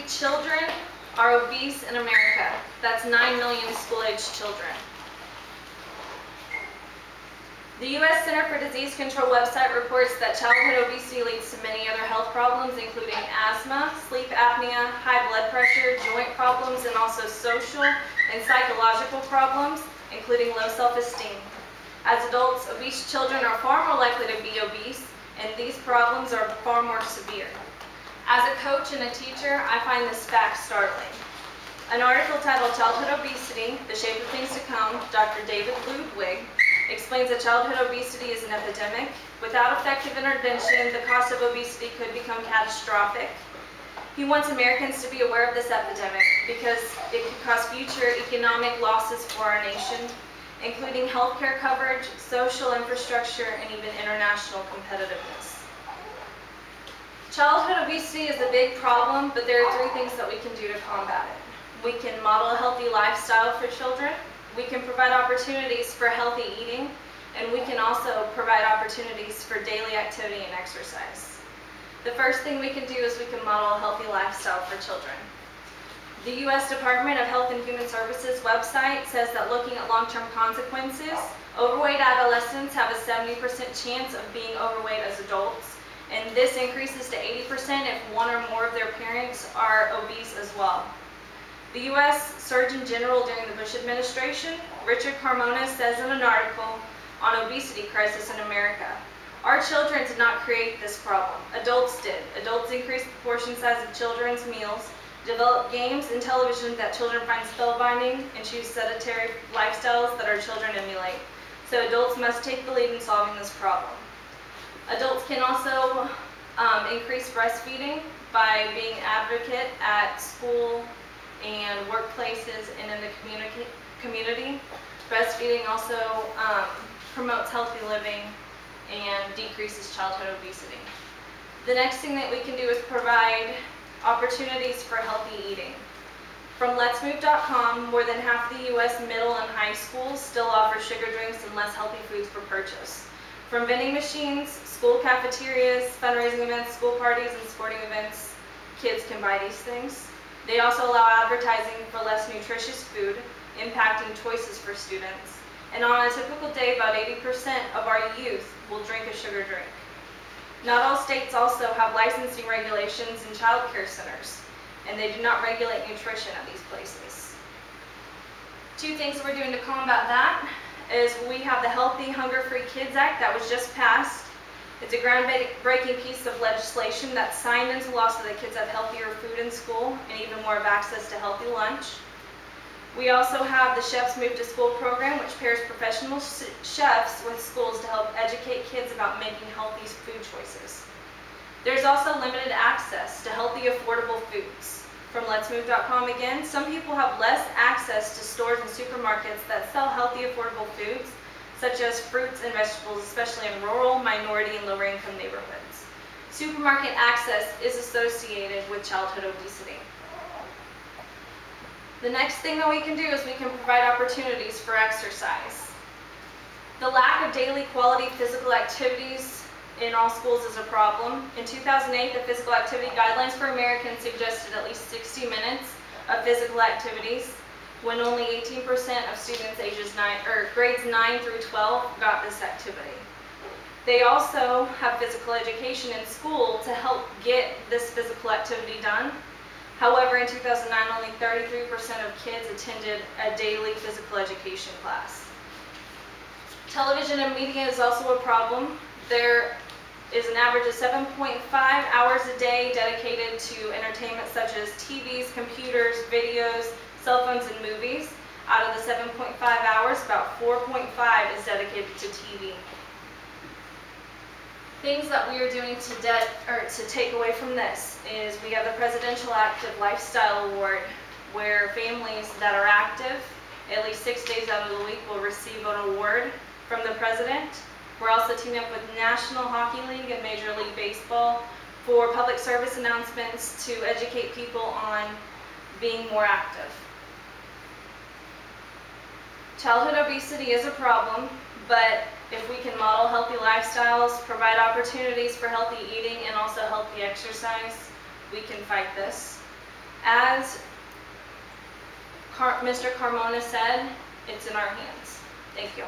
children are obese in America. That's 9 million school-aged children. The U.S. Center for Disease Control website reports that childhood obesity leads to many other health problems, including asthma, sleep apnea, high blood pressure, joint problems, and also social and psychological problems, including low self-esteem. As adults, obese children are far more likely to be obese, and these problems are far more severe. As a coach and a teacher, I find this fact startling. An article titled Childhood Obesity, The Shape of Things to Come, Dr. David Ludwig, explains that childhood obesity is an epidemic. Without effective intervention, the cost of obesity could become catastrophic. He wants Americans to be aware of this epidemic because it could cause future economic losses for our nation, including healthcare coverage, social infrastructure, and even international competitiveness. Childhood obesity is a big problem, but there are 3 things that we can do to combat it. We can model a healthy lifestyle for children. We can provide opportunities for healthy eating, and we can also provide opportunities for daily activity and exercise. The first thing we can do is we can model a healthy lifestyle for children. The U.S. Department of Health and Human Services website says that looking at long-term consequences, overweight adolescents have a 70% chance of being overweight as adults, and this increases to 80% if one or more of their parents are obese as well. The U.S. Surgeon General during the Bush administration, Richard Carmona, says in an article on obesity crisis in America, "Our children did not create this problem. Adults did. Adults increased the portion size of children's meals, develop games and television that children find spellbinding, and choose sedentary lifestyles that our children emulate. So adults must take the lead in solving this problem." Adults can also increase breastfeeding by being an advocate at school and workplaces and in the community. Breastfeeding also promotes healthy living and decreases childhood obesity. The next thing that we can do is provide opportunities for healthy eating. From letsmove.com, more than half the U.S. middle and high schools still offer sugar drinks and less healthy foods for purchase. From vending machines, school cafeterias, fundraising events, school parties, and sporting events, kids can buy these things. They also allow advertising for less nutritious food, impacting choices for students. And on a typical day, about 80% of our youth will drink a sugar drink. Not all states also have licensing regulations in child care centers, and they do not regulate nutrition at these places. 2 things we're doing to combat that is we have the Healthy Hunger-Free Kids Act that was just passed. It's a groundbreaking piece of legislation that signed into law so that kids have healthier food in school and even more of access to healthy lunch. We also have the Chefs Move to School program, which pairs professional chefs with schools to help educate kids about making healthy food choices. There's also limited access to healthy, affordable foods. From letsmove.com again, some people have less access to stores and supermarkets that sell healthy, affordable foods, such as fruits and vegetables, especially in rural, minority, and lower-income neighborhoods. Supermarket access is associated with childhood obesity. The next thing that we can do is we can provide opportunities for exercise. The lack of daily quality physical activities in all schools is a problem. In 2008, the Physical Activity Guidelines for Americans suggested at least 60 minutes of physical activities, when only 18% of students grades 9 through 12 got this activity. They also have physical education in school to help get this physical activity done. However, in 2009, only 33% of kids attended a daily physical education class. Television and media is also a problem. There is an average of 7.5 hours a day dedicated to entertainment such as TVs, computers, videos, cell phones, and movies. Out of the 7.5 hours, about 4.5 is dedicated to TV. Things that we are doing to take away from this is we have the Presidential Active Lifestyle Award, where families that are active at least 6 days out of the week will receive an award from the President. We're also teaming up with National Hockey League and Major League Baseball for public service announcements to educate people on being more active. Childhood obesity is a problem, but if we can model healthy lifestyles, provide opportunities for healthy eating, and also healthy exercise, we can fight this. As Mr. Carmona said, it's in our hands. Thank you.